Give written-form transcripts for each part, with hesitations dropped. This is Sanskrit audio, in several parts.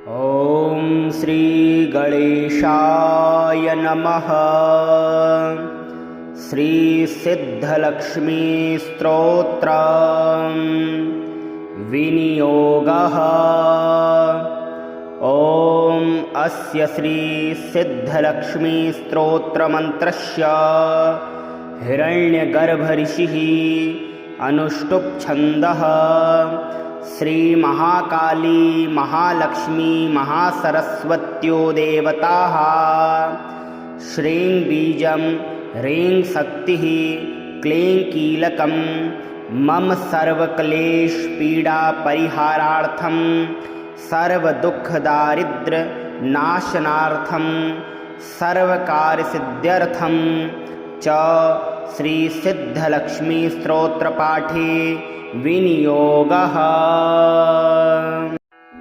ॐ श्री गणेशाय नमः। श्री सिद्धलक्ष्मी स्तोत्र विनियोगः। ॐ अस्य श्री सिद्धलक्ष्मी स्तोत्र मंत्रस्य हिरण्यगर्भऋषिः अनुष्टुप् छन्दः श्री महाकाली महालक्ष्मी महासरस्वत्यो देवताः श्रीं बीजं ह्रीं शक्तिः क्लीं कीलकं मम सर्वक्लेशपीडापरिहारार्थं सर्वदुःखदारिद्र्यनाशनार्थं सर्वकार्यसिद्ध्यर्थं च श्री सिद्धलक्ष्मी स्तोत्रपाठे विनियोगः।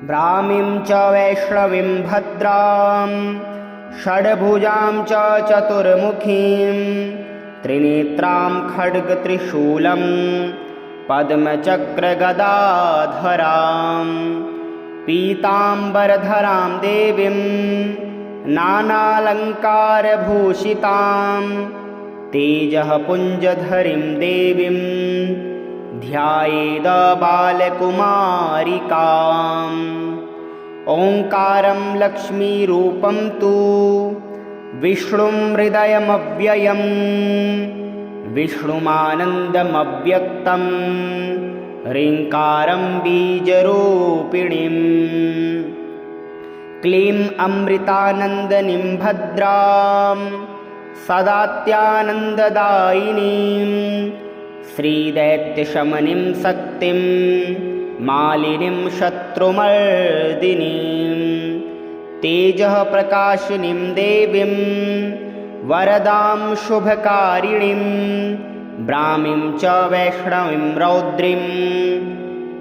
ब्राह्मीं च वैष्णवीं भद्रां षड्भुजां च चतुर्मुखीं त्रिनेत्रां खड्गत्रिशूलं पद्मचक्रगदाधरां पीताम्बरधरां देवीं नानालङ्कारभूषितां तेजः पुञ्जधरीं देवीं ध्यायेद बालकुमारिकाम्। ओंकारं लक्ष्मीरूपं तु विष्णुं हृदयमव्ययं विष्णुमानन्दमव्यक्तं ह्रीङ्कारं बीजरूपिणीं क्लीं अमृतानन्दनीं भद्रां सदात्यानन्ददायिनीं श्रीदैत्यशमनीं शक्तिं मालिनीं शत्रुमर्दिनीं तेजः प्रकाशिनीं देवीं वरदां शुभकारिणीं ब्राह्मीं च वैष्णवीं रौद्रीं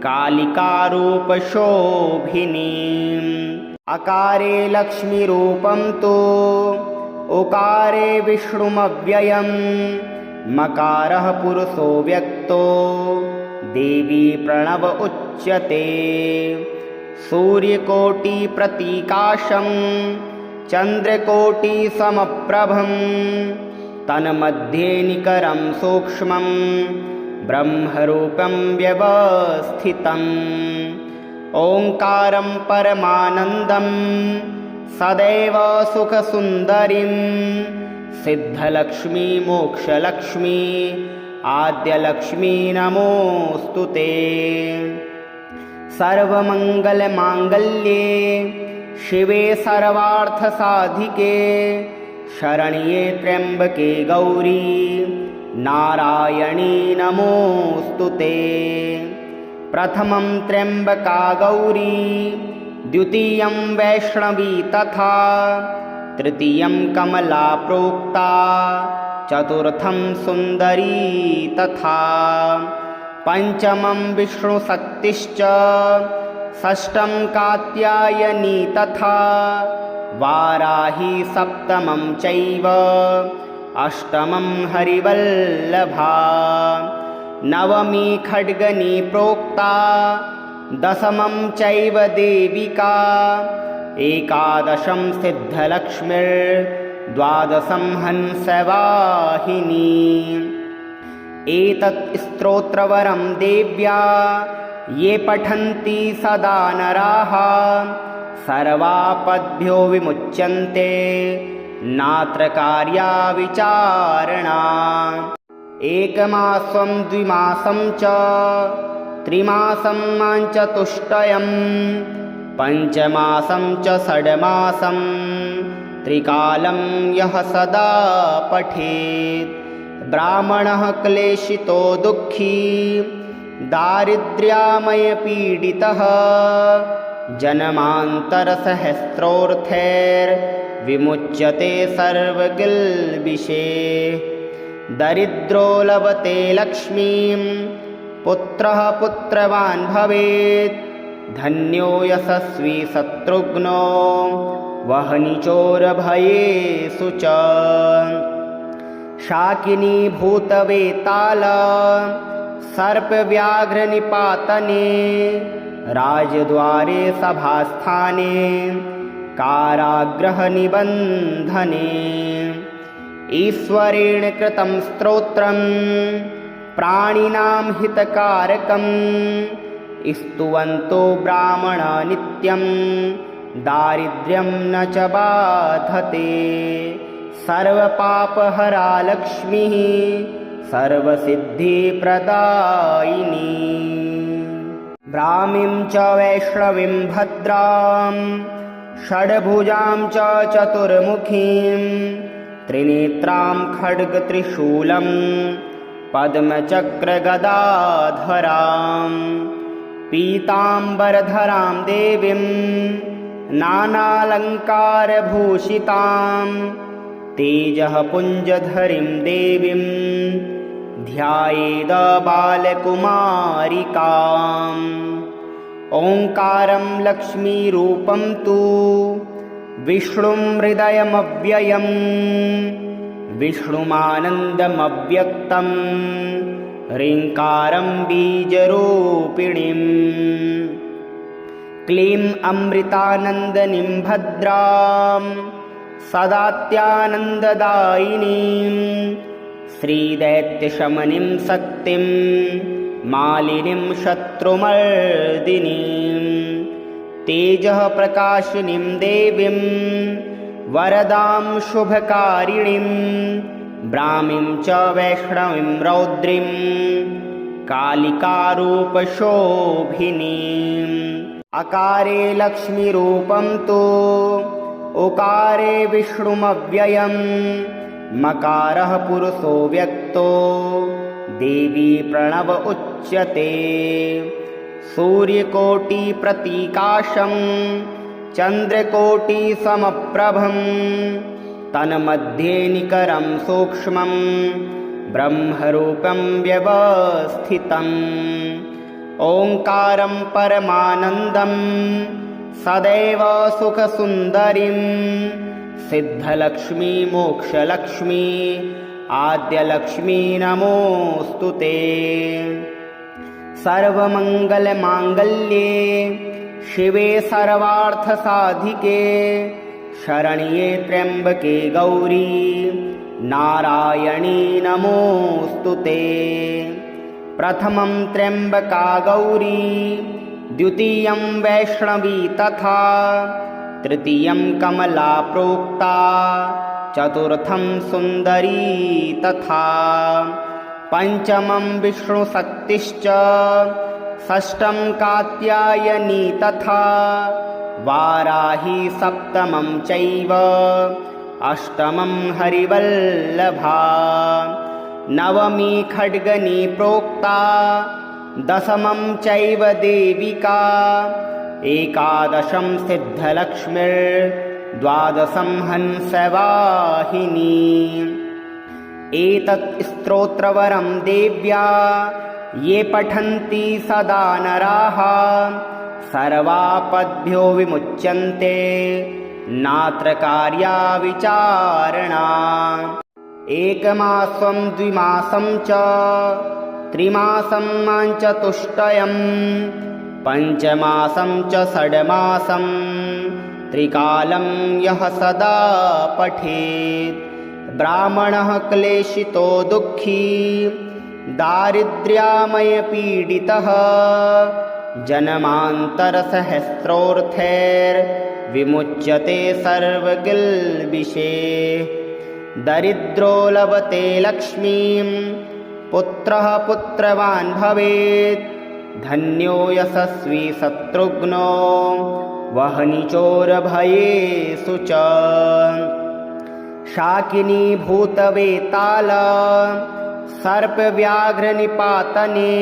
कालिकारूपशोभिनीम्। अकारे लक्ष्मीरूपं तु उकारे विष्णुमव्ययं मकारः पुरुषो व्यक्तो देवी प्रणव उच्यते। सूर्यकोटिप्रतीकाशं चन्द्रकोटिसमप्रभं तन्मध्ये निकरं सूक्ष्मं ब्रह्मरूपं व्यवस्थितम्। ओंकारं परमानन्दं सदैव सुखसुन्दरीं सिद्धलक्ष्मी मोक्षलक्ष्मी आद्यलक्ष्मी नमोस्तुते। सर्वमङ्गलमाङ्गल्ये शिवे सर्वार्थसाधिके शरण्ये त्र्यम्बके गौरी नारायणी नमोस्तुते। प्रथमं त्र्यम्बका गौरी द्वितीयं वैष्णवी तथा तृतीयं कमला प्रोक्ता चतुर्थं सुन्दरी तथा पंचमं विष्णुशक्तिश्च षष्ठं कात्यायनी तथा वाराही सप्तमं चैव अष्टमं हरिवल्लभा नवमी खड्गनी प्रोक्ता दशमं चैव देविका एकादशं सिद्धलक्ष्मीर्द्वादशं हंसवाहिनी। एतत् स्तोत्रवरं देव्या ये पठन्ति सदा नराः सर्वापद्भ्यो विमुच्यन्ते नात्र कार्या विचारणा। एकमासं द्विमासं च त्रिमासं चतुष्टयं पञ्चमासं च षड्मासं त्रिकालं यः सदा पठेत् ब्राह्मणः क्लेशितो दुःखी दारिद्र्यामयपीडितः जन्मान्तरसहस्रोऽर्थैर्विमुच्यते सर्वकिल्बिषैः। दरिद्रो लभते लक्ष्मीं पुत्रः पुत्रवान् भवेत् धन्यो यशस्वी शत्रुघ्नो वह्नि चोरभयेषु च। शाकिनी भूतवेताल सर्पव्याघ्रनिपातने राजद्वारे सभास्थाने कारागृहनिबन्धने ईश्वरेण कृतं स्तोत्रं प्राणिनां हितकारकं स्तुवन्तो ब्राह्मणा नित्यं दारिद्र्यं न च बाधते सर्वपापहरा लक्ष्मीः सर्वसिद्धिप्रदायिनी ब्राह्मीं च वैष्णवीं भद्रां षड्भुजां च चतुर्मुखीं त्रिनेत्रां खड्गत्रिशूलं पद्मचक्रगदाधरां पीताम्बरधरां देवीं नानालङ्कारभूषितां तेजःपुञ्जधरीं देवीं ध्यायेद बालकुमारिकाम् ओङ्कारं लक्ष्मीरूपं तु विष्णुं हृदयमव्ययम् विष्णुमानन्दमव्यक्तं ह्रीङ्कारं बीजरूपिणीं क्लीं अमृतानन्दनीं भद्रां सदात्यानन्ददायिनीं श्रीदैत्यशमनीं शक्तिं मालिनीं शत्रुमर्दिनीं तेजः प्रकाशिनीं देवीं वरदां शुभकारिणीं ब्राह्मीं च वैष्णवीं रौद्रीं कालिकारूपशोभिनीम् अकारे लक्ष्मीरूपं तु उकारे विष्णुमव्ययम् मकारः पुरुषो व्यक्तो देवी प्रणव उच्यते सूर्यकोटिप्रतीकाशं चन्द्रकोटिसमप्रभं तन्मध्ये निकरं सूक्ष्मं ब्रह्मरूपं व्यवस्थितम् ओङ्कारं परमानन्दं सदैव सुखसुन्दरीं सिद्धलक्ष्मी मोक्षलक्ष्मी आद्यलक्ष्मी नमोऽस्तु ते सर्वमङ्गलमाङ्गल्ये शिवे सर्वार्थसाधिके शरण्ये त्र्यम्बके गौरी नारायणी नमोऽस्तु ते प्रथमं त्र्यम्बका गौरी द्वितीयं वैष्णवी तथा तृतीयं कमला प्रोक्ता चतुर्थं सुन्दरी तथा पञ्चमं विष्णुशक्तिश्च षष्ठं कात्यायनी तथा वाराही सप्तमं चैव अष्टमं हरिवल्लभा नवमी खड्गनी प्रोक्ता दशमं चैव देविका एकादशं सिद्धलक्ष्मीर्द्वादशं हंसवाहिनी एतत् स्तोत्रवरं देव्या ये पठन्ति सदा नराः सर्वापद्भ्यो विमुच्यन्ते नात्र कार्या विचारणा एकमासं द्विमासं च त्रिमासं चतुष्टयं पञ्चमासं च षड्मासं त्रिकालं यः सदा पठेत् ब्राह्मणः क्लेशितो दुःखी दारिद्र्यामयपीडितः जन्मान्तरसहस्रोऽर्थैर्विमुच्यते सर्वकिल्बिषैः दरिद्रो लभते लक्ष्मीं पुत्रः पुत्रवान् भवेत् धन्यो यशस्वी शत्रुघ्नो वह्नि चोरभयेषु च शाकिनी भूतवेताल सर्पव्याघ्रनिपातने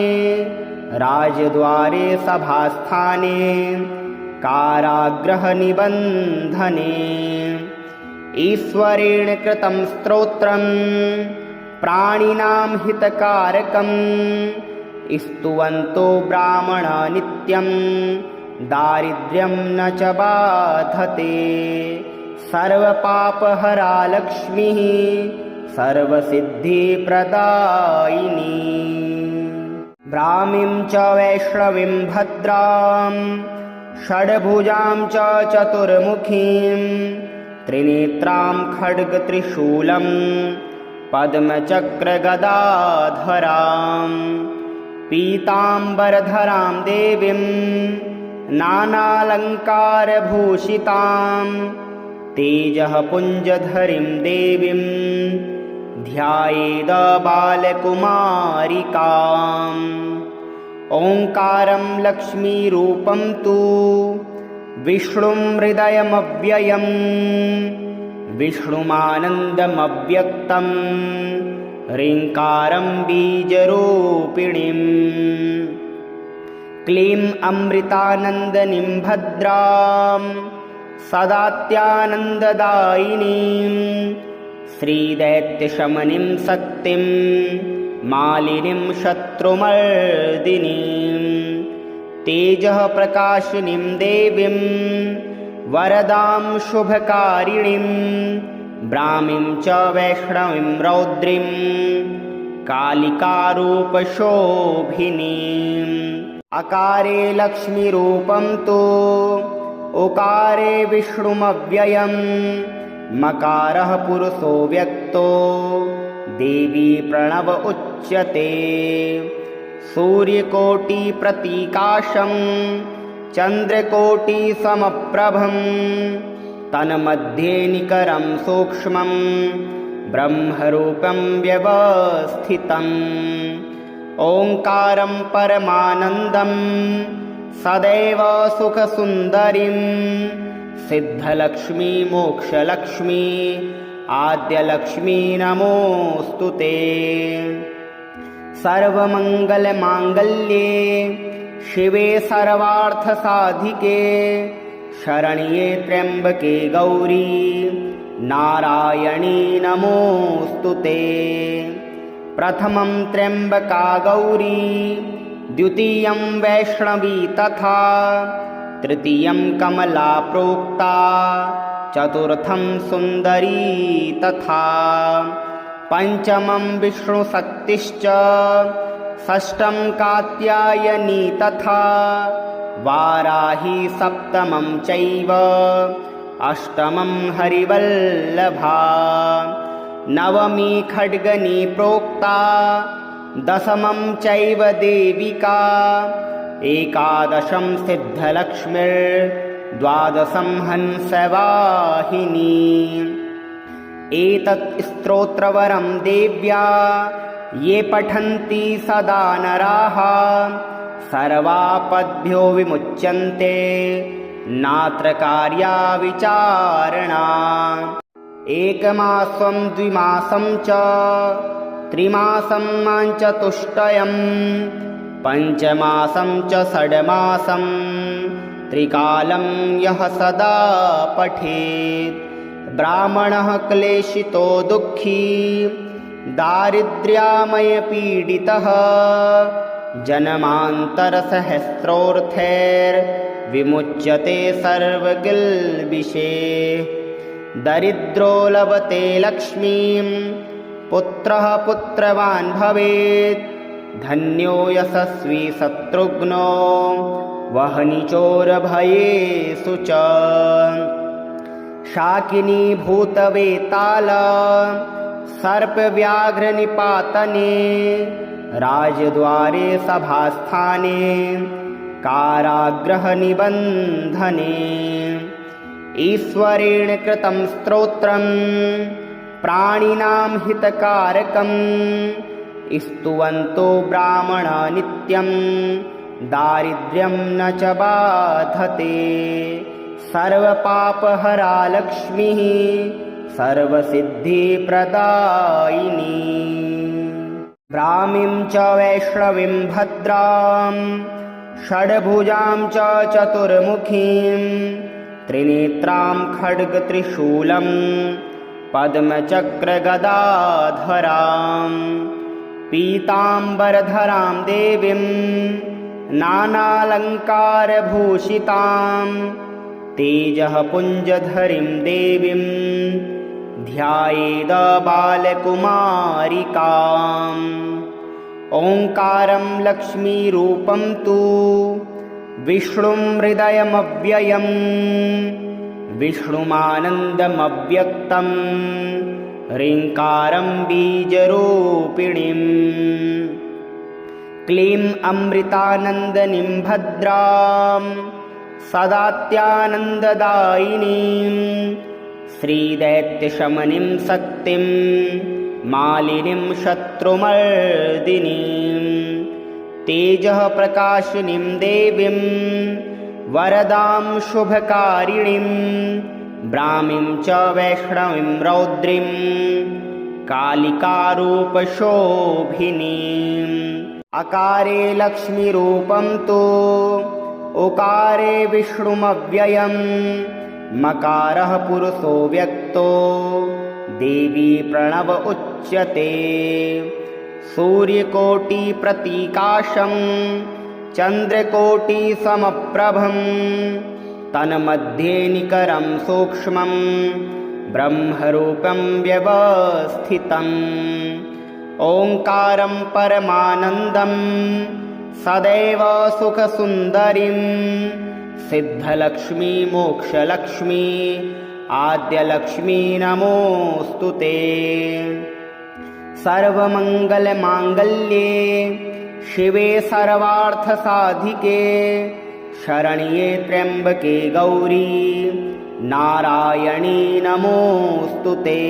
राजद्वारे सभास्थाने कारागृहनिबन्धने ईश्वरेण कृतं स्तोत्रं प्राणिनां हितकारकं स्तुवन्तो ब्राह्मणा नित्यं दारिद्र्यं न च बाधते सर्वपापहरा लक्ष्मीः सर्वसिद्धिप्रदायिनी ब्राह्मीं च वैष्णवीं भद्रां षड्भुजां च चतुर्मुखीं त्रिनेत्रां खड्गत्रिशूलं पद्मचक्रगदाधरां पीताम्बरधरां देवीं नानालङ्कारभूषितां तेजःपुञ्जधरीं देवीं ध्यायेद बालकुमारिकाम् ओङ्कारं लक्ष्मीरूपं तु विष्णुं हृदयमव्ययम् विष्णुमानन्दमव्यक्तं ह्रीङ्कारं बीजरूपिणीम् क्लीं अमृतानन्दनीं भद्रां सदात्यानन्ददायिनीं श्रीदैत्यशमनीं शक्तिं मालिनीं शत्रुमर्दिनीं तेजःप्रकाशिनीं देवीं वरदां शुभकारिणीं ब्राह्मीं च वैष्णवीं रौद्रीं कालिकारूपशोभिनीम् अकारे लक्ष्मीरूपं तु उकारे विष्णुमव्ययम् मकारः पुरुषो व्यक्तो देवी प्रणव उच्यते सूर्यकोटिप्रतीकाशं चन्द्रकोटिसमप्रभं तन्मध्ये निकरं सूक्ष्मं ब्रह्मरूपं व्यवस्थितम् ओङ्कारं परमानन्दं सदैव सुखसुन्दरीं सिद्धलक्ष्मी मोक्षलक्ष्मी आद्यलक्ष्मी नमोऽस्तु ते। सर्वमङ्गलमाङ्गल्ये शिवे सर्वार्थसाधिके शरण्ये त्र्यम्बके गौरी नारायणी नमोऽस्तु ते। प्रथमं त्र्यम्बका गौरी द्वितीयं वैष्णवी तथा तृतीयं कमला प्रोक्ता चतुर्थं सुन्दरी तथा पञ्चमं विष्णुशक्तिश्च षष्ठं कात्यायनी तथा वाराही सप्तमं चैव अष्टमं हरिवल्लभा नवमी खड्गनी प्रोक्ता दशमं चैव देविका एकादशं सिद्धलक्ष्मीर्द्वादशं हंसवाहिनी। एतत् स्तोत्रवरं देव्या ये पठन्ति सदा नराः सर्वापद्भ्यो विमुच्यन्ते नात्र कार्या विचारणा। एकमासं द्विमासं च त्रिमासं चतुष्टयं पञ्चमासं च षड्मासं त्रिकालं यः सदा पठेत् ब्राह्मणः क्लेशितो दुःखी दारिद्र्यामयपीडितः जन्मान्तरसहस्रोऽर्थैर्विमुच्यते सर्वकिल्बिषैः। दरिद्रो लभते लक्ष्मीं पुत्रः पुत्रवान् भवेत् धन्यो यशस्वी शत्रुघ्नो वह्नि चोरभयेषु च। शाकिनी भूतवेताल सर्पव्याघ्रनिपातने राजद्वारे सभास्थाने कारागृहनिबन्धने ईश्वरेण कृतं स्तोत्रं प्राणिनां हितकारकं स्तुवन्तो ब्राह्मणा नित्यं दारिद्र्यं न च बाधते। सर्वपापहरा लक्ष्मीः सर्वसिद्धिप्रदायिनी। ब्राह्मीं च वैष्णवीं भद्रां षड्भुजां च चतुर्मुखीं त्रिनेत्रां खड्गत्रिशूलं पद्मचक्रगदाधरां पीताम्बरधरां देवीं नानालङ्कारभूषितां तेजःपुञ्जधरीं देवीं ध्यायेद बालकुमारिकाम् ओङ्कारं लक्ष्मीरूपं तु विष्णुं हृदयमव्ययम् विष्णुमानन्दमव्यक्तं ह्रीङ्कारं बीजरूपिणीम् क्लीं अमृतानन्दनीं भद्रां सदात्यानन्ददायिनीं श्रीदैत्यशमनीं शक्तिं मालिनीं शत्रुमर्दिनीं तेजः प्रकाशिनीं देवीं वरदां शुभकारिणीं ब्राह्मीं च वैष्णवीं रौद्रीं कालिकारूपशोभिनीम् अकारे लक्ष्मीरूपं तु उकारे विष्णुमव्ययम् मकारः पुरुषो व्यक्तो देवी प्रणव उच्यते सूर्यकोटिप्रतीकाशं चन्द्रकोटिसमप्रभं तन्मध्ये निकरं सूक्ष्मं ब्रह्मरूपं व्यवस्थितम् ओङ्कारं परमानन्दं सदैव सुखसुन्दरीं सिद्धलक्ष्मी मोक्षलक्ष्मी आद्यलक्ष्मी नमोऽस्तु ते। सर्वमङ्गलमाङ्गल्ये शिवे सर्वार्थसाधिके शरण्ये त्र्यम्बके गौरी नारायणी नमोऽस्तु ते।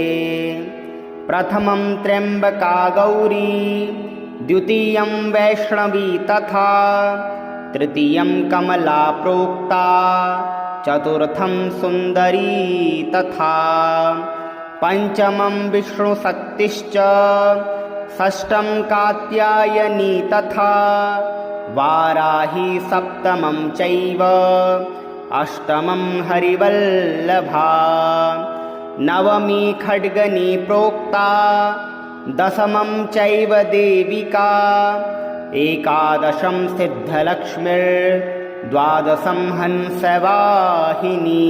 प्रथमं त्र्यम्बका गौरी द्वितीयं वैष्णवी तथा तृतीयं कमला प्रोक्ता चतुर्थं सुन्दरी तथा पञ्चमं विष्णुशक्तिश्च षष्ठं कात्यायनी तथा वाराही सप्तमं चैव अष्टमं हरिवल्लभा नवमी खड्गनी प्रोक्ता दशमं चैव देविका एकादशं सिद्धलक्ष्मीर्द्वादशं हंसवाहिनी।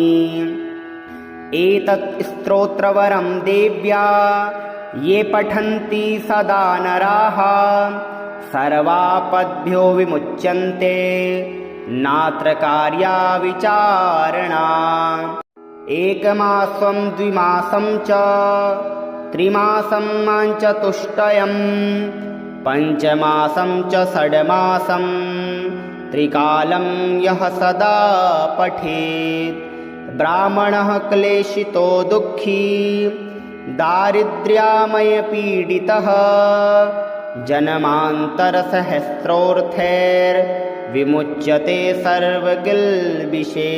एतत् स्तोत्रवरं देव्या ये पठन्ति सदा नराः सर्वापद्भ्यो विमुच्यन्ते नात्र कार्या विचारणा। एकमासं द्विमासं च त्रिमासं चतुष्टयं पञ्चमासं च षड्मासं त्रिकालं यः सदा पठेत् ब्राह्मणः क्लेशितो दुःखी दारिद्र्यामयपीडितः जन्मान्तरसहस्रोऽर्थैर्विमुच्यते सर्वकिल्बिषैः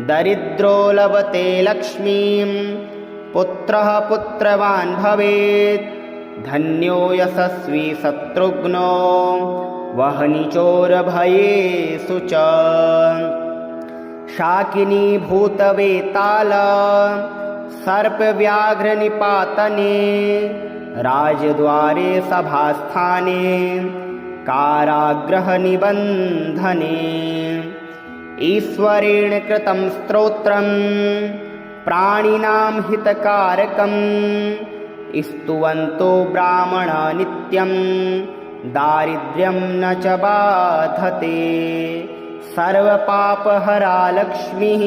दरिद्रो लभते लक्ष्मीं पुत्रः पुत्रवान् भवेत् धन्यो यशस्वी शत्रुघ्नो वह्नि चोरभयेषु च। शाकिनी भूतवेताल सर्पव्याघ्रनिपातने राजद्वारे सभास्थाने कारागृहनिबन्धने ईश्वरेण कृतं स्तोत्रं प्राणिनां हितकारकं स्तुवन्तो ब्राह्मणा नित्यं दारिद्र्यं न च बाधते सर्वपापहरा लक्ष्मीः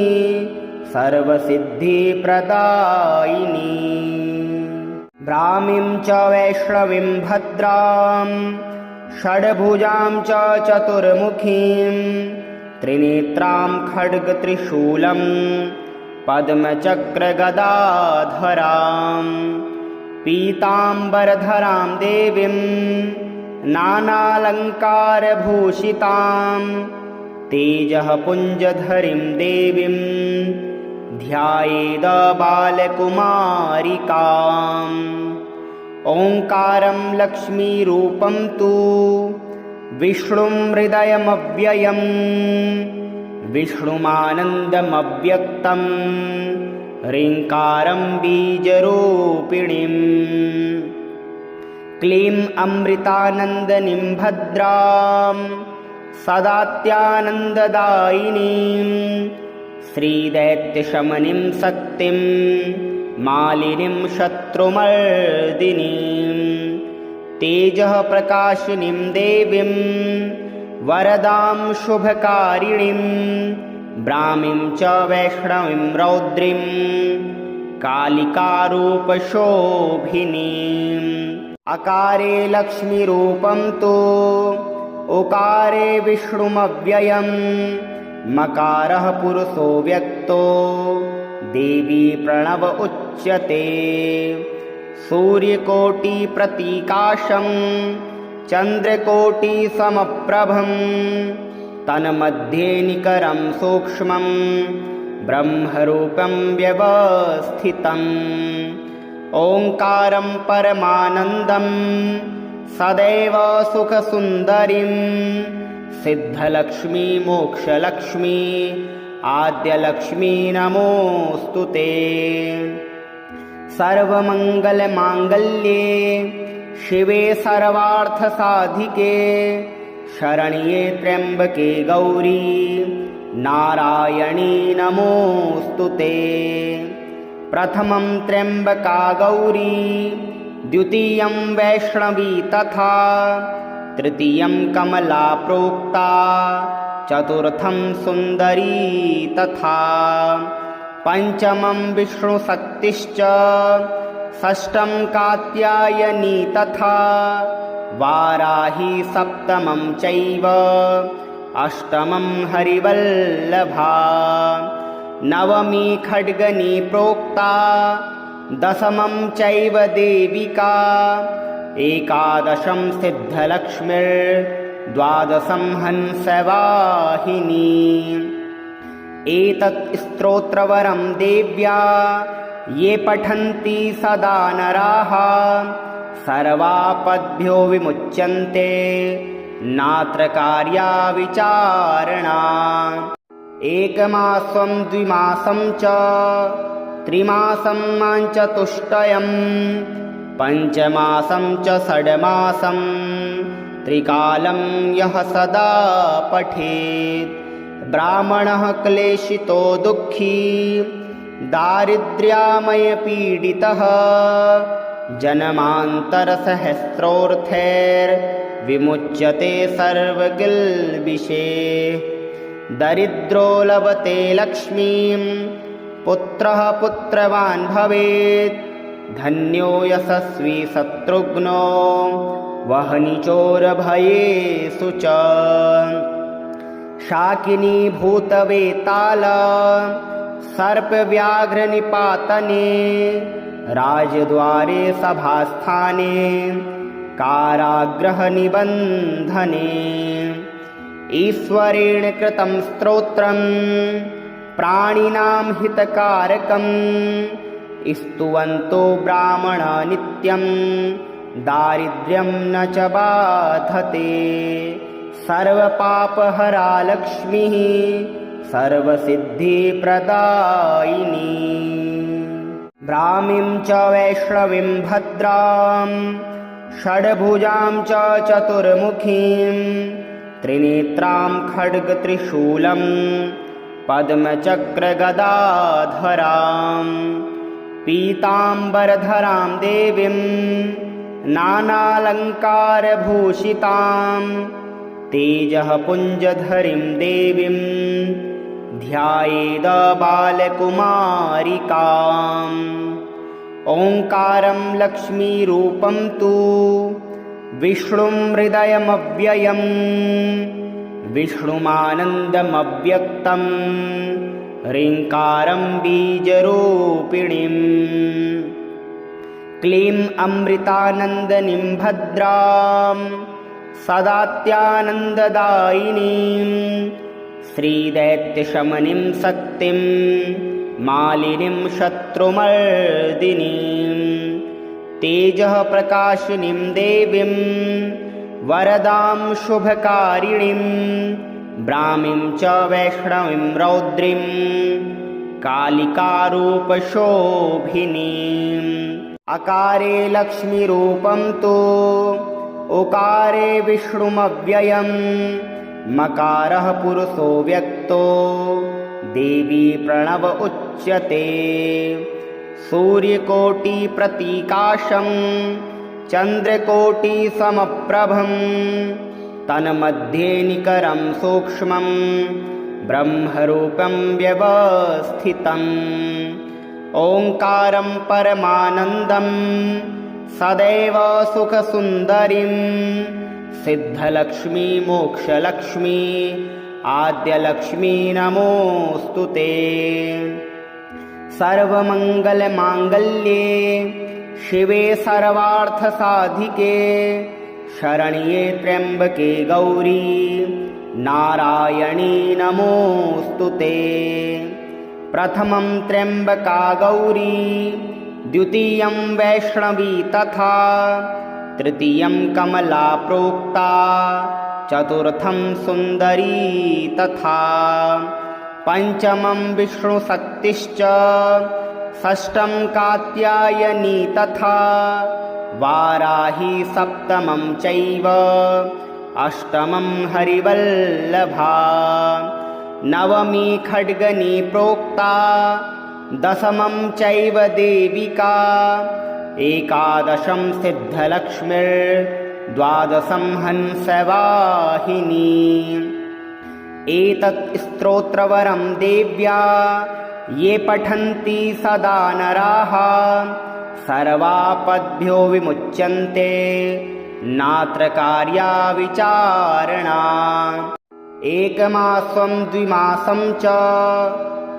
सर्वसिद्धिप्रदायिनी। ब्राह्मीं च वैष्णवीं भद्रां षड्भुजां च चतुर्मुखीं त्रिनेत्रां खड्गत्रिशूलं पद्मचक्रगदाधरां पीताम्बरधरां देवीं नानालङ्कारभूषितां तेजः पुञ्जधरीं देवीं ध्यायेद बालकुमारिकाम् ओङ्कारं लक्ष्मीरूपं तु विष्णुं हृदयमव्ययम् विष्णुमानन्दमव्यक्तं ह्रीङ्कारं बीजरूपिणीम् क्लीं अमृतानन्दनीं भद्रां सदात्यानन्ददायिनीं श्रीदैत्यशमनीं शक्तिं मालिनीं शत्रुमर्दिनीं तेजः प्रकाशिनीं देवीं वरदां शुभकारिणीं ब्राह्मीं च वैष्णवीं रौद्रीं कालिकारूपशोभिनीम् अकारे लक्ष्मीरूपं तु उकारे विष्णुमव्ययम् मकारः पुरुषो व्यक्तो देवी प्रणव उच्यते सूर्यकोटिप्रतीकाशं चन्द्रकोटिसमप्रभं तन्मध्ये निकरं सूक्ष्मं ब्रह्मरूपं व्यवस्थितम् ओङ्कारं परमानन्दं सदैव सुखसुन्दरीं सिद्धलक्ष्मी मोक्षलक्ष्मी आद्यलक्ष्मी नमोऽस्तु ते। सर्वमङ्गलमाङ्गल्ये शिवे सर्वार्थसाधिके शरण्ये त्र्यम्बके गौरी नारायणी नमोऽस्तु ते। प्रथमं त्र्यम्बका गौरी द्वितीयं वैष्णवी तथा तृतीयं कमला प्रोक्ता चतुर्थं सुन्दरी तथा पञ्चमं विष्णुशक्तिश्च षष्ठं कात्यायनी तथा वाराही सप्तमं चैव अष्टमं हरिवल्लभा नवमी खड्गनी प्रोक्ता दशमं चैव देविका एकादशं सिद्धलक्ष्मीर्द्वादशं हंसवाहिनी। एतत् स्तोत्रवरं देव्या ये पठन्ति सदा नराः सर्वापद्भ्यो विमुच्यन्ते नात्र कार्या विचारणा। एकमासं द्विमासं च त्रिमासं चतुष्टयं पञ्चमासं च षड्मासं त्रिकालं यः सदा पठेत् ब्राह्मणः क्लेशितो दुःखी दारिद्र्यामयपीडितः जन्मान्तरसहस्रोऽर्थैर्विमुच्यते सर्वकिल्बिषैः। दरिद्रो लभते लक्ष्मीं पुत्रः पुत्रवान् भवेत् धन्यो यशस्वी शत्रुघ्नो वह्नि चोरभयेषु च। शाकिनी भूतवेताल सर्पव्याघ्रनिपातने राजद्वारे सभास्थाने कारागृहनिबन्धने ईश्वरेण कृतं स्तोत्रं प्राणिनां हितकारकं स्तुवन्तो ब्राह्मणा नित्यं दारिद्र्यं न च बाधते। सर्वपापहरा लक्ष्मीः सर्वसिद्धिप्रदायिनी। ब्राह्मीं च वैष्णवीं भद्रां षड्भुजां च चतुर्मुखीं त्रिनेत्रां खड्गत्रिशूलं पद्मचक्रगदाधरां पीताम्बरधरां देवीं नानालङ्कारभूषितां तेजः पुञ्जधरीं देवीं ध्यायेद बालकुमारिकाम्। ओङ्कारं लक्ष्मीरूपं तु विष्णुं हृदयमव्ययम् विष्णुमानन्दमव्यक्तं ह्रीङ्कारं बीजरूपिणीम्। क्लीं अमृतानन्दनीं भद्रां सदात्यानन्ददायिनीं श्रीदैत्यशमनीं शक्तिं मालिनीं शत्रुमर्दिनीं तेजः प्रकाशिनीं देवीं वरदां शुभकारिणीं ब्राह्मीं च वैष्णवीं रौद्रीं कालिकारूपशोभिनीम्। अकारे लक्ष्मीरूपं तु उकारे विष्णुमव्ययम् मकारः पुरुषो व्यक्तो देवी प्रणव उच्यते। सूर्यकोटिप्रतीकाशं चन्द्रकोटिसमप्रभं तन्मध्ये निकरं सूक्ष्मं ब्रह्मरूपं व्यवस्थितम् ओङ्कारं परमानन्दं सदैव सुखसुन्दरीं सिद्धलक्ष्मी मोक्षलक्ष्मी आद्यलक्ष्मी नमोऽस्तु ते। सर्वमङ्गलमाङ्गल्ये शिवे सर्वार्थसाधिके शरण्ये त्र्यम्बके गौरी नारायणी नमोऽस्तु ते। प्रथमं त्र्यम्बका गौरी द्वितीयं वैष्णवी तथा तृतीयं कमला प्रोक्ता चतुर्थं सुन्दरी तथा पञ्चमं विष्णुशक्तिश्च षष्ठं कात्यायनी तथा वाराही सप्तमं चैव अष्टमं हरिवल्लभा नवमी खड्गनी प्रोक्ता दशमं चैव देविका एकादशं सिद्धलक्ष्मीर्द्वादशं हंसवाहिनी। एतत् स्तोत्रवरं देव्या ये पठन्ति सदा नराः सर्वापद्भ्यो विमुच्यन्ते नात्र कार्या विचारणा। एकमासं द्विमासं च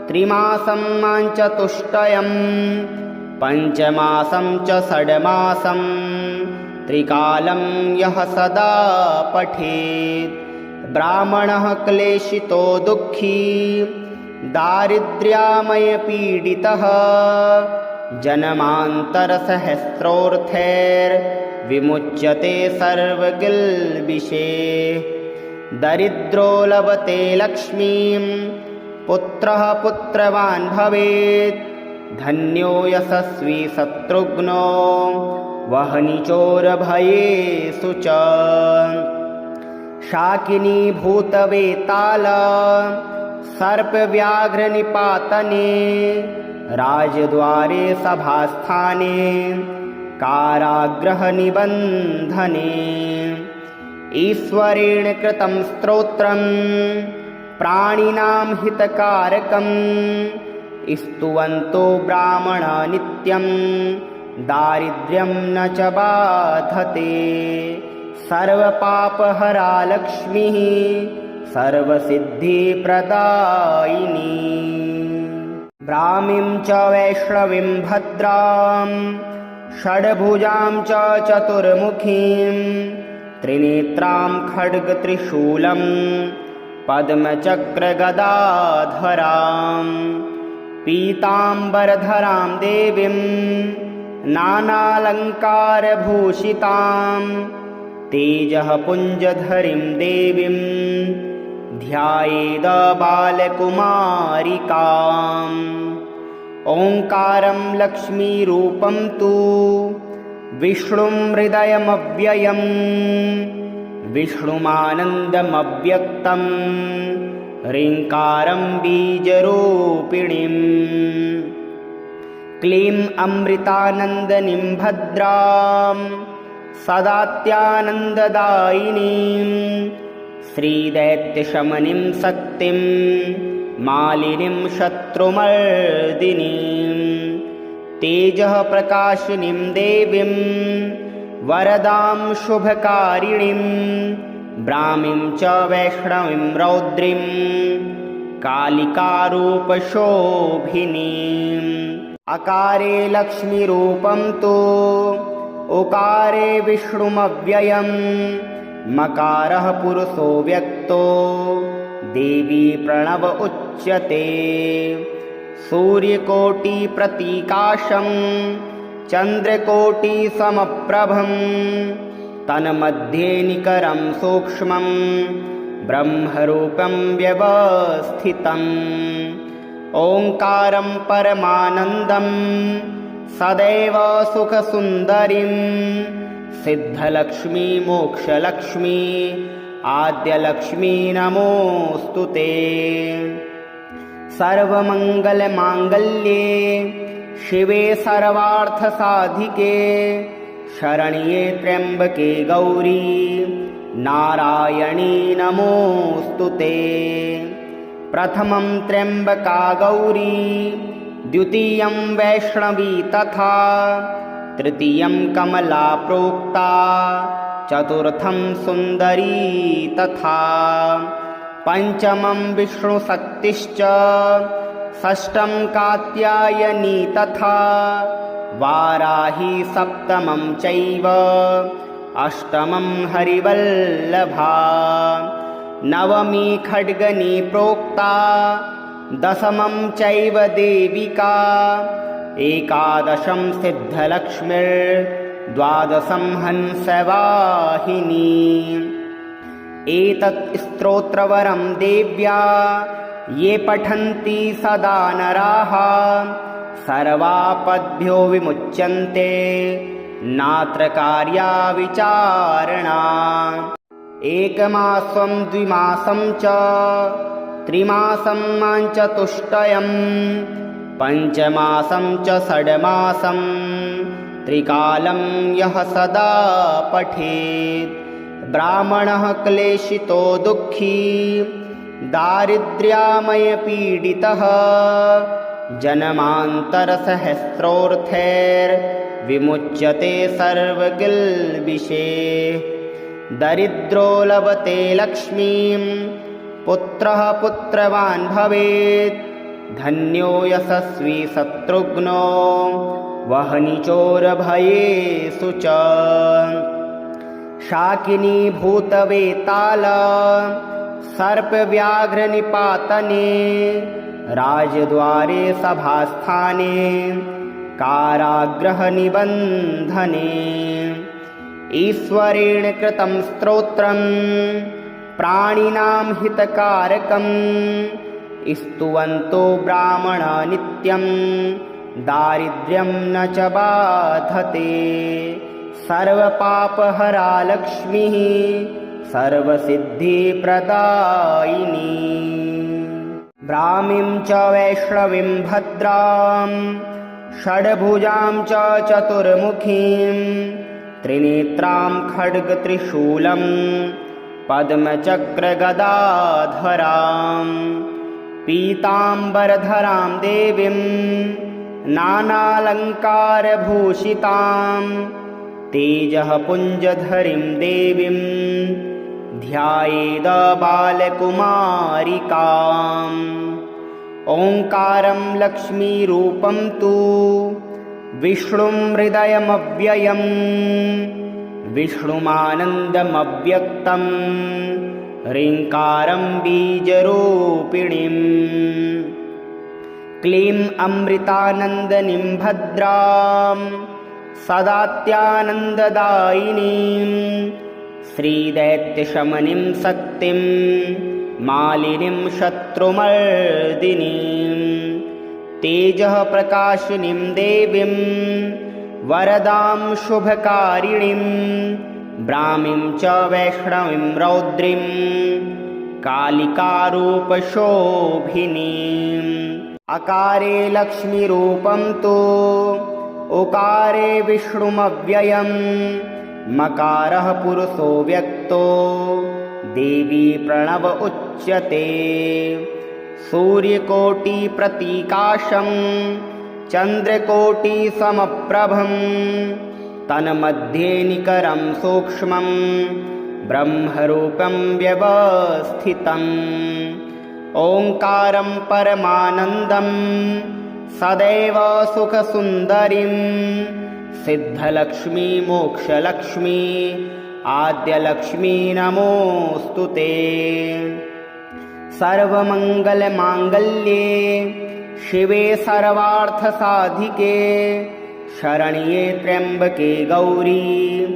त्रिमासं चतुष्टयं पञ्चमासं च षड्मासं त्रिकालं यः सदा पठेत् ब्राह्मणः क्लेशितो दुःखी दारिद्र्यामयपीडितः जन्मान्तरसहस्रोऽर्थैर्विमुच्यते सर्वकिल्बिषैः। दरिद्रो लभते लक्ष्मीं पुत्रः पुत्रवान् भवेत् धन्यो यशस्वी शत्रुघ्नो वह्नि चोरभयेषु च। शाकिनी भूतवेताल सर्पव्याघ्रनिपातने राजद्वारे सभास्थाने कारागृहनिबन्धने ईश्वरेण कृतं स्तोत्रं प्राणिनां हितकारकं स्तुवन्तो ब्राह्मणा नित्यं दारिद्र्यं न च बाधते। सर्वपापहरा लक्ष्मीः सर्वसिद्धिप्रदायिनी। ब्राह्मीं च वैष्णवीं भद्रां षड्भुजां च चतुर्मुखीं त्रिनेत्रां खड्गत्रिशूलं पद्मचक्रगदाधरां पीताम्बरधरां देवीं नानालङ्कारभूषितां तेजः पुञ्जधरीं देवीं ध्यायेद बालकुमारिकाम्। ओङ्कारं लक्ष्मीरूपं तु विष्णुं हृदयमव्ययम् विष्णुमानन्दमव्यक्तं ह्रीङ्कारं बीजरूपिणीम्। क्लीं अमृतानन्दनीं भद्रां सदात्यानन्ददायिनीं श्रीदैत्यशमनीं शक्तिं मालिनीं शत्रुमर्दिनीं तेजः प्रकाशिनीं देवीं वरदां शुभकारिणीं ब्राह्मीं च वैष्णवीं रौद्रीं कालिकारूपशोभिनीम्। अकारे लक्ष्मीरूपं तु उकारे विष्णुमव्ययं मकारः पुरुषो व्यक्तो देवी प्रणव उच्यते। सूर्यकोटिप्रतीकाशं चन्द्रकोटिसमप्रभं तन्मध्ये निकरं सूक्ष्मं ब्रह्मरूपं व्यवस्थितम् ओङ्कारं परमानन्दं सदैव सुखसुन्दरीं सिद्धलक्ष्मी मोक्षलक्ष्मी आद्यलक्ष्मी नमोऽस्तु ते। सर्वमङ्गलमाङ्गल्ये शिवे सर्वार्थसाधिके शरण्ये त्र्यम्बके गौरी नारायणी नमोऽस्तु ते। प्रथमं त्र्यम्बका गौरी, द्वितीयं वैष्णवी तथा, तृतीयं कमला प्रोक्ता, चतुर्थं सुन्दरी तथा, पंचमं विष्णुशक्तिश्च, षष्ठं कात्यायनी तथा, वाराही सप्तमं चैव, अष्टमं हरिवल्लभा, नवमी खड्गनी प्रोक्ता, दशमं चैव देविका, एकादशं सिद्धलक्ष्मीर्द्वादशं हंसवाहिनी। एतत् स्तोत्रवरं देव्या ये पठन्ति सदा नराः, सर्वापद्भ्यो विमुच्यन्ते, नात्र कार्या विचारणा। एकमासं द्विमासं च त्रिमासं चतुष्टयं, पञ्चमासं च षड्मासं, त्रिकालं यः सदा पठेत्, ब्राह्मणः क्लेशितो दुःखी, दारिद्र्यामयपीडितः, जन्मान्तरसहस्रोऽर्थैर्विमुच्यते सर्वकिल्बिषैः। दरिद्रो लभते लक्ष्मीं, पुत्रः पुत्रवान् भवेत्, धन्यो यशस्वी शत्रुघ्नो, वह्नि चोरभयेषु च। शाकिनी भूतवेताल, सर्पव्याघ्रनिपातने, राजद्वारे सभास्थाने, कारागृहनिबन्धने। ईश्वरेण कृतं स्तोत्रं, प्राणिनां हितकारकं, स्तुवन्तो ब्राह्मणा नित्यं, दारिद्र्यं न च बाधते। सर्वपापहरा लक्ष्मीः, सर्वसिद्धिप्रदायिनी। ब्राह्मीं च वैष्णवीं भद्रां, षड्भुजां च चतुर्मुखीं, त्रिनेत्रां खड्गत्रिशूलं, पद्मचक्रगदाधरां, पीताम्बरधरां देवीं, नानालङ्कारभूषितां, तेजः पुञ्जधरीं देवीं, ध्यायेद बालकुमारिकाम्। ओङ्कारं लक्ष्मीरूपं तु, विष्णुं हृदयमव्ययम्, विष्णुमानन्दमव्यक्तं, ह्रीङ्कारं बीजरूपिणीम्। क्लीं अमृतानन्दनीं भद्रां, सदात्यानन्ददायिनीं, श्रीदैत्यशमनीं शक्तिं, मालिनीं शत्रुमर्दिनीं, तेजः प्रकाशिनीं देवीं, वरदां शुभकारिणीं, ब्राह्मीं च वैष्णवीं रौद्रीं, कालिकारूपशोभिनीम्। अकारे लक्ष्मीरूपं तु, उकारे विष्णुमव्ययम्, मकारः पुरुषो व्यक्तो, देवी प्रणव उच्यते। सूर्यकोटिप्रतीकाशं, चन्द्रकोटिसमप्रभं, तन्मध्ये निकरं सूक्ष्मं, ब्रह्मरूपं व्यवस्थितम्। ओङ्कारं परमानन्दं, सदैव सुखसुन्दरीं, सिद्धलक्ष्मी मोक्षलक्ष्मी, आद्यलक्ष्मी नमोऽस्तु ते। सर्वमङ्गलमाङ्गल्ये शिवे सर्वार्थसाधिके, शरण्ये त्र्यम्बके गौरी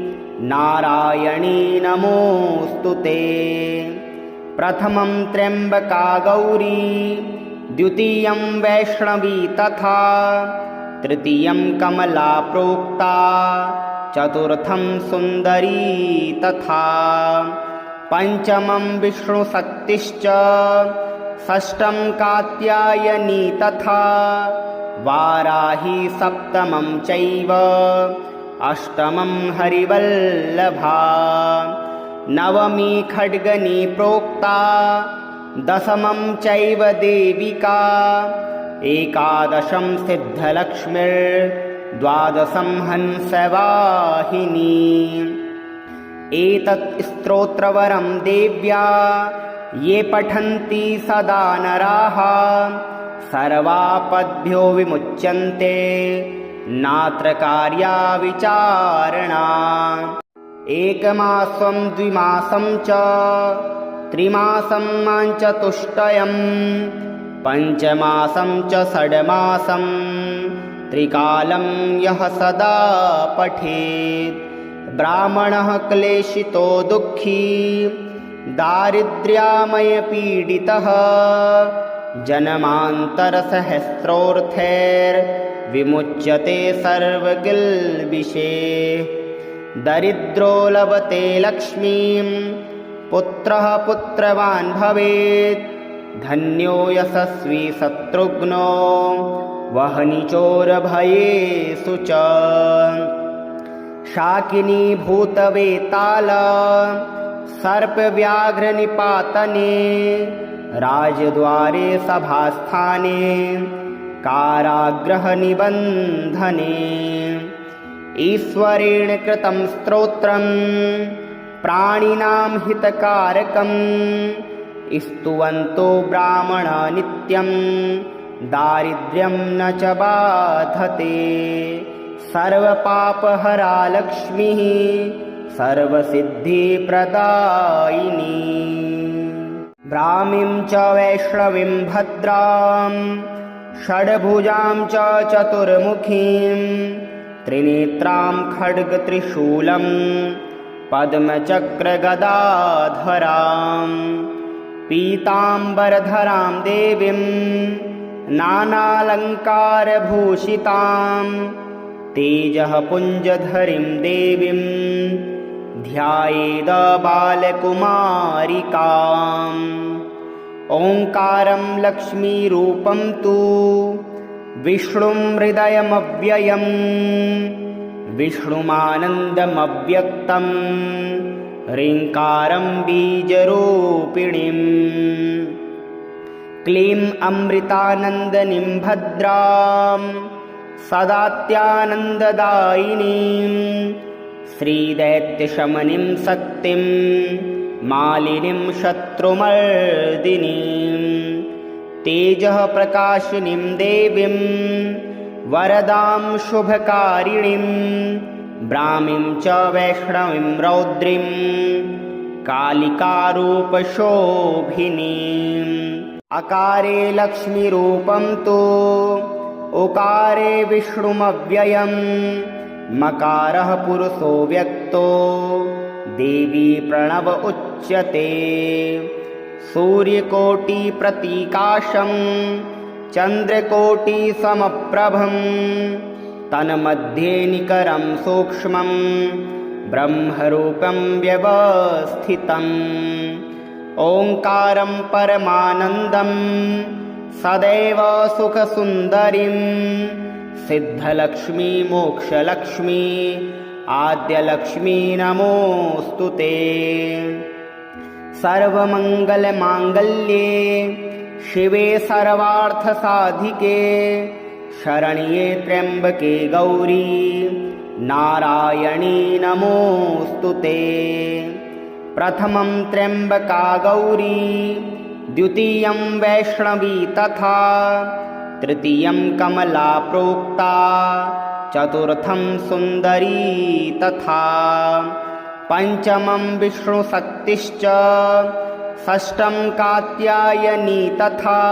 नारायणी नमोऽस्तु ते। प्रथमं त्र्यम्बका गौरी, द्वितीयं वैष्णवी तथा, तृतीयं कमला प्रोक्ता, चतुर्थं सुन्दरी तथा, पंचमं विष्णुशक्तिश्च, षष्ठं कात्यायनी तथा, वाराही सप्तमं चैव, अष्टमं हरिवल्लभा। नवमी खड्गनी प्रोक्ता, दशमं चैव देविका। एकादशं सिद्धलक्ष्मीर्द्वादशं हंसवाहिनी। एतत् स्तोत्रवरं देव्या ये पठन्ति सदा नराः, सर्वापद्भ्यो विमुच्यन्ते नात्र कार्या विचारणा। एकमासं द्विमासं च त्रिमासं चतुष्टयं, पञ्चमासं च षड्मासं त्रिकालं यः सदा पठेत्। ब्राह्मणः क्लेशितो दुःखी दारिद्र्यामयपीडितः, जन्मान्तरसहस्रोऽर्थैर्विमुच्यते सर्वकिल्बिषैः। दरिद्रो लभते लक्ष्मीं, पुत्रः पुत्रवान् भवेत्। धन्यो यशस्वी शत्रुघ्नो, वह्नि चोरभयेषु च। शाकिनी भूतवेताल, सर्पव्याघ्रनिपातने। राजद्वारे सभास्थाने, कारागृहनिबन्धने। ईश्वरेण कृतं स्तोत्रं, प्राणिनां हितकारकं। स्तुवन्तो ब्राह्मणा नित्यं, दारिद्र्यं न च बाधते। सर्वपापहरा लक्ष्मीः, सर्वसिद्धिप्रदायिनी। ब्राह्मीं च वैष्णवीं भद्रां, षड्भुजां च चतुर्मुखीं। त्रिनेत्रां खड्गत्रिशूलं, पद्मचक्रगदाधरां। पीताम्बरधरां देवीं, नानालङ्कारभूषितां। तेजः पुञ्जधरीं देवीं, ध्यायेद बालकुमारिकाम्। ओङ्कारं लक्ष्मीरूपं तु, विष्णुं हृदयमव्ययम्। विष्णुमानन्दमव्यक्तं, ह्रीङ्कारं बीजरूपिणीम्। क्लीं अमृतानन्दनीं भद्रां, सदात्यानन्ददायिनीं। श्रीदैत्यशमनीं शक्तिं, मालिनीं शत्रुमर्दिनीं। तेजः प्रकाशिनीं देवीं, वरदां शुभकारिणीं। ब्राह्मीं च वैष्णवीं रौद्रीं, कालिकारूपशोभिनीम्। अकारे लक्ष्मीरूपं तु, उकारे विष्णुमव्ययम्। मकारः पुरुषो व्यक्तो, देवी प्रणव उच्यते। सूर्यकोटिप्रतीकाशं, चन्द्रकोटिसमप्रभं। तन्मध्ये निकरं सूक्ष्मं, ब्रह्मरूपं व्यवस्थितम्। ओङ्कारं परमानन्दं, सदैव सुखसुन्दरीं। सिद्धलक्ष्मी मोक्षलक्ष्मी, आद्यलक्ष्मी नमोऽस्तु ते। सर्वमङ्गलमाङ्गल्ये, शिवे सर्वार्थसाधिके। शरण्ये त्र्यम्बके गौरी, नारायणी नमोऽस्तु ते। प्रथमं त्र्यम्बका गौरी, द्वितीयं वैष्णवी तथा। तृतीयं कमला प्रोक्ता, चतुर्थं सुन्दरी तथा। पञ्चमं विष्णुशक्तिश्च, षष्ठं कात्यायनी तथा।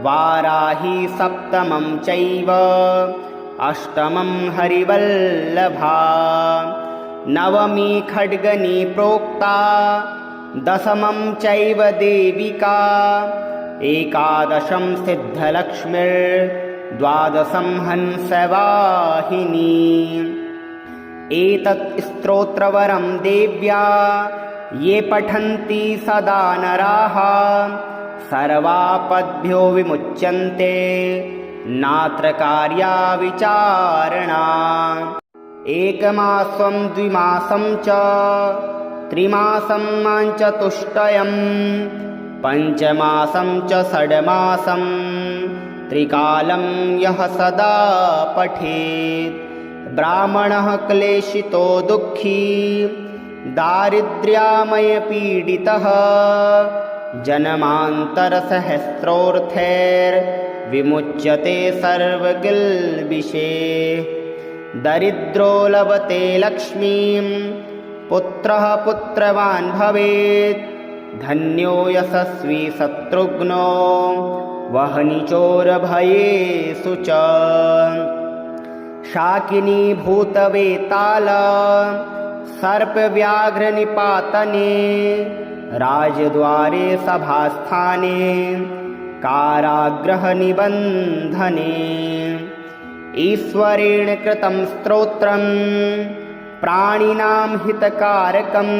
वाराही सप्तमं चैव, अष्टमं हरिवल्लभा। नवमी खड्गनी प्रोक्ता, दशमं चैव देविका। एकादशं सिद्धलक्ष्मीर्द्वादशं हंसवाहिनी। एतत् स्तोत्रवरं देव्या ये पठन्ति सदा नराः, सर्वापद्भ्यो विमुच्यन्ते नात्र कार्या विचारणा। एकमासं द्विमासं च त्रिमासं चतुष्टयं पञ्चमासं च षड्मासं त्रिकालं यः सदा पठेत् ब्राह्मणः क्लेशितो दुःखी दारिद्र्यामयपीडितः जन्मान्तरसहस्रोऽर्थैर्विमुच्यते सर्वकिल्बिषैः दरिद्रो लभते लक्ष्मीं पुत्रः पुत्रवान् भवेत् धन्यो यशस्वी शत्रुघ्नो वह्नि चोरभयेषु च शाकिनी भूतवेताल सर्पव्याघ्रनिपातने राजद्वारे सभास्थाने कारागृहनिबन्धने ईश्वरेण कृतं स्तोत्रं प्राणिनां हितकारकं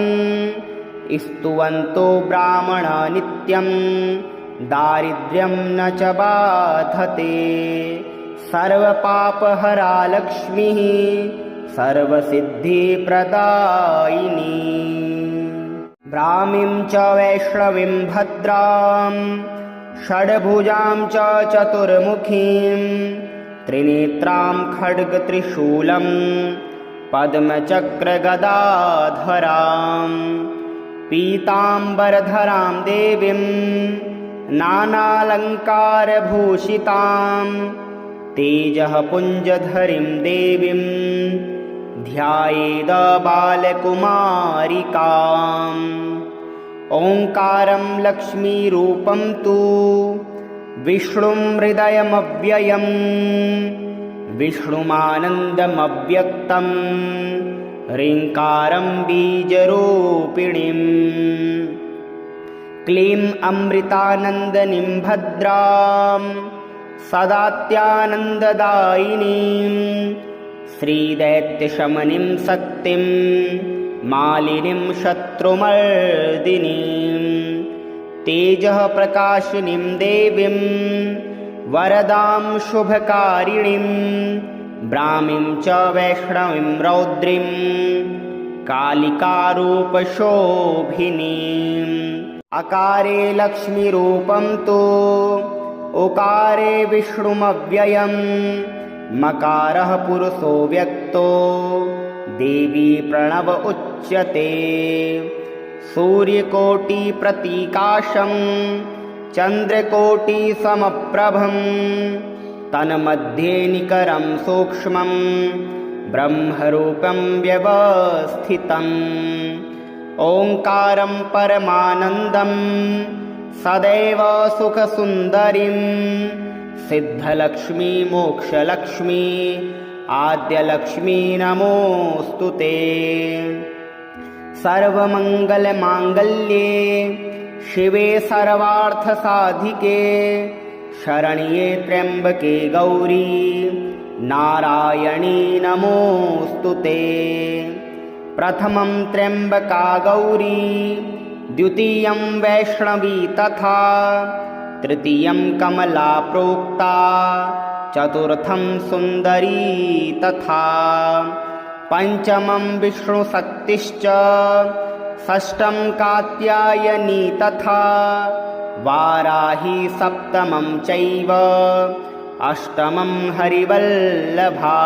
स्तुवन्तो ब्राह्मणा नित्यं दारिद्र्यं न च बाधते सर्वपापहरा लक्ष्मीः सर्वसिद्धिप्रदायिनी ब्राह्मीं च वैष्णवीं भद्रां षड्भुजां च चतुर्मुखीं त्रिनेत्रां खड्गत्रिशूलं पद्मचक्रगदाधरां पीताम्बरधरां देवीं नानालङ्कारभूषितां तेजः पुञ्जधरीं देवीं ध्यायेद बालकुमारिकाम् ओङ्कारं लक्ष्मीरूपं तु विष्णुं हृदयमव्ययं विष्णुमानन्दमव्यक्तं ह्रीङ्कारं बीजरूपिणीं क्लीं अमृतानन्दनीं भद्रां सदात्यानन्ददायिनीं श्रीदैत्यशमनीं शक्तिं मालिनीं शत्रुमर्दिनीं तेजः प्रकाशिनीं देवीं वरदां शुभकारिणीं ब्राह्मीं च वैष्णवीं रौद्रीं कालिकारूपशोभिनीम् अकारे लक्ष्मीरूपं तु उकारे विष्णुमव्ययं मकारः पुरुषो व्यक्तो देवी प्रणव उच्यते सूर्यकोटिप्रतीकाशं चन्द्रकोटिसमप्रभं तन्मध्ये निकरं सूक्ष्मं ब्रह्मरूपं व्यवस्थितम् ओङ्कारं परमानन्दं सदैव सुखसुन्दरीं सिद्धलक्ष्मी मोक्षलक्ष्मी आद्यलक्ष्मी नमोऽस्तु ते सर्वमङ्गलमाङ्गल्ये शिवे सर्वार्थसाधिके शरण्ये त्र्यम्बके गौरी नारायणी नमोऽस्तु ते प्रथमं त्र्यम्बका गौरी द्वितीयं वैष्णवी तथा तृतीयं कमला प्रोक्ता चतुर्थं सुन्दरी तथा पञ्चमं विष्णुशक्तिश्च षष्ठं कात्यायनी तथा वाराही सप्तमं चैव अष्टमं हरिवल्लभा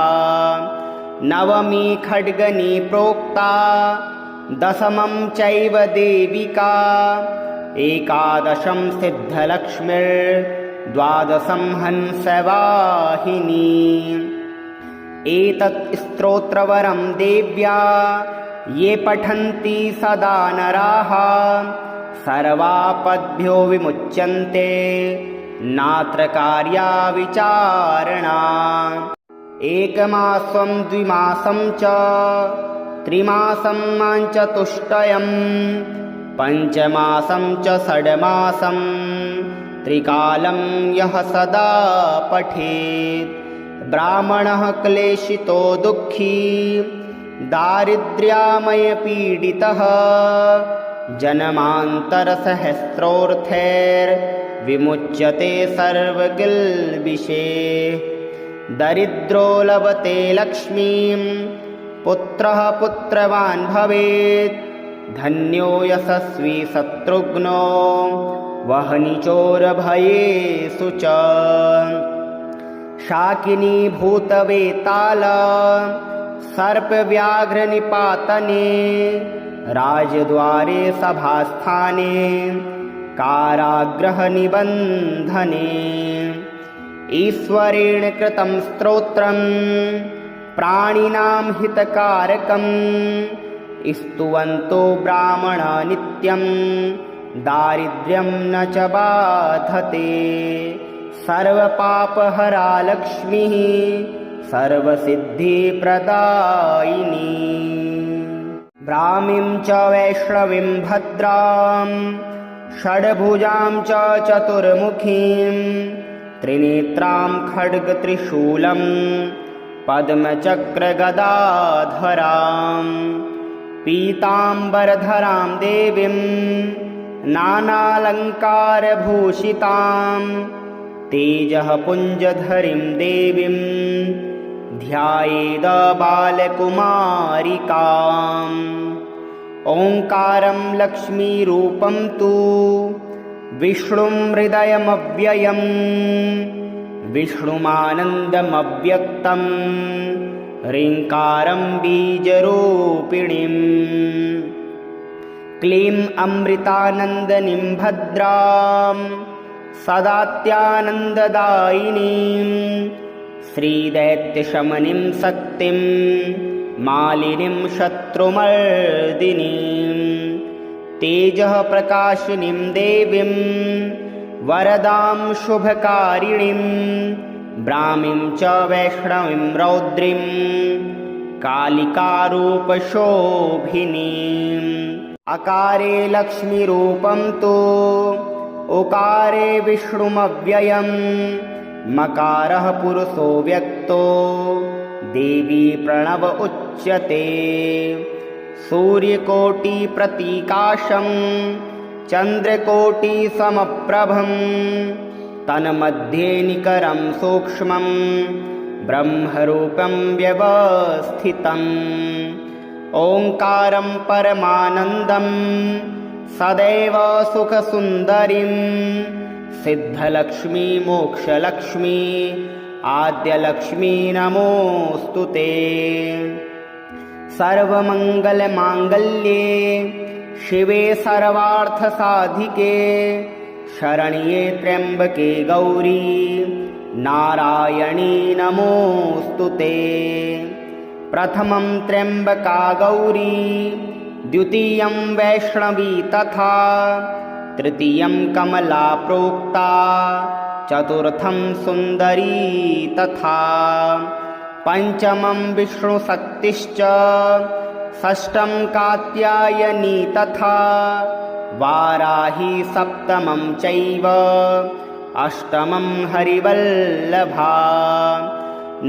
नवमी खड्गनी प्रोक्ता दशमं चैव देविका एकादशं सिद्धलक्ष्मीर्द्वादशं हंसवाहिनी एतत् स्तोत्रवरं देव्या ये पठन्ति सदा नराः सर्वापद्भ्यो विमुच्यन्ते नात्र कार्या विचारणा एकमासं द्विमासं च त्रिमासं चतुष्टयं पञ्चमासं च षड्मासं त्रिकालं यः सदा पठेत् ब्राह्मणः क्लेशितो दुःखी दारिद्र्यामयपीडितः जन्मान्तरसहस्रोऽर्थैर्विमुच्यते सर्वकिल्बिषैः दरिद्रो लभते लक्ष्मीं पुत्रः पुत्रवान् भवेत् धन्यो यशस्वी शत्रुघ्नो वह्नि चोरभयेषु च शाकिनी भूतवेताल सर्पव्याघ्रनिपातने राजद्वारे सभास्थाने कारागृहनिबन्धने ईश्वरेण कृतं स्तोत्रं प्राणिनां हितकारकं स्तुवन्तो ब्राह्मणा नित्यं दारिद्र्यं न च बाधते सर्वपापहरा लक्ष्मीः सर्वसिद्धिप्रदायिनी ब्राह्मीं च वैष्णवीं भद्रां षड्भुजां च चतुर्मुखीं त्रिनेत्रां खड्गत्रिशूलं पद्मचक्रगदाधरां पीताम्बरधरां देवीं नानालङ्कारभूषितां तेजः पुञ्जधरीं देवीं ध्यायेद बालकुमारिकाम् ओङ्कारं लक्ष्मीरूपं तु विष्णुं हृदयमव्ययं विष्णुमानन्दमव्यक्तं ह्रीङ्कारं बीजरूपिणीम् क्लीं अमृतानन्दनीं भद्रां सदात्यानन्ददायिनीं श्रीदैत्यशमनीं शक्तिं मालिनीं शत्रुमर्दिनीं तेजः प्रकाशिनीं देवीं वरदां शुभकारिणीं ब्राह्मीं च वैष्णवीं रौद्रीं कालिकारूपशोभिनीम् अकारे लक्ष्मीरूपं तु उकारे विष्णुमव्ययं मकारः पुरुषो व्यक्तो देवी प्रणव उच्यते सूर्यकोटिप्रतीकाशं चन्द्रकोटिसमप्रभं तन्मध्ये निकरं सूक्ष्मं ब्रह्मरूपं व्यवस्थितम् ओङ्कारं परमानन्दं सदैव सुखसुन्दरीं सिद्धलक्ष्मी मोक्षलक्ष्मी आद्यलक्ष्मी नमोऽस्तु ते सर्वमङ्गलमाङ्गल्ये शिवे सर्वार्थसाधिके शरण्ये त्र्यम्बके गौरी नारायणी नमोऽस्तु ते प्रथमं त्र्यम्बका गौरी द्वितीयं वैष्णवी तथा तृतीयं कमला प्रोक्ता चतुर्थं सुन्दरी तथा पञ्चमं विष्णुशक्तिश्च षष्ठं कात्यायनी तथा वाराही सप्तमं चैव अष्टमं हरिवल्लभा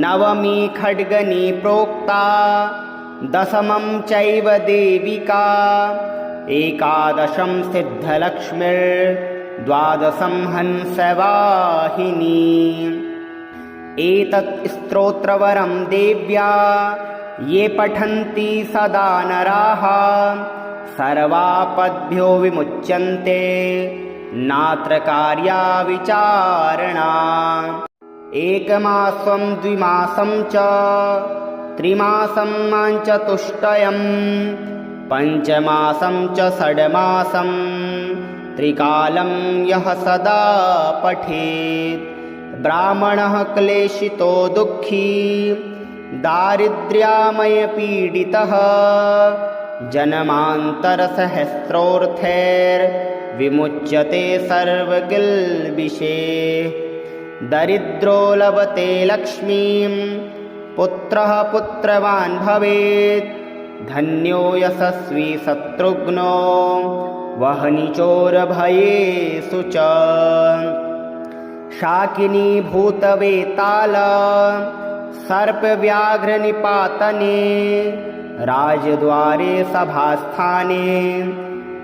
नवमी खड्गनी प्रोक्ता दशमं चैव देविका एकादशं सिद्धलक्ष्मीर्द्वादशं हंसवाहिनी एतत् स्तोत्रवरं देव्या ये पठन्ति सदा नराः सर्वापद्भ्यो विमुच्यन्ते नात्र कार्या विचारणा एकमासं द्विमासं च त्रिमासं चतुष्टयं पञ्चमासं च षड्मासं त्रिकालं यः सदा पठेत् ब्राह्मणः क्लेशितो दुःखी दारिद्र्यामयपीडितः जन्मान्तरसहस्रोऽर्थैर्विमुच्यते सर्वकिल्बिषैः दरिद्रो लभते लक्ष्मीं पुत्रः पुत्रवान् भवेत् धन्यो यशस्वी शत्रुघ्नो वह्नि चोरभयेषु च शाकिनी भूतवेताल सर्पव्याघ्रनिपातने राजद्वारे सभास्थाने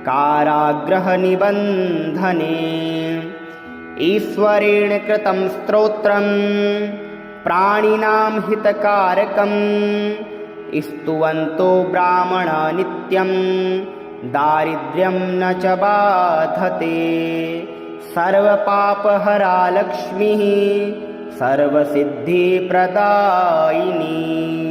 कारागृहनिबन्धने ईश्वरेण कृतं स्तोत्रं प्राणिनां हितकारकं स्तुवन्तो ब्राह्मण नित्यं दारिद्र्यं न च बाधते सर्वपापहरा लक्ष्मीः सर्वसिद्धिप्रदायिनी।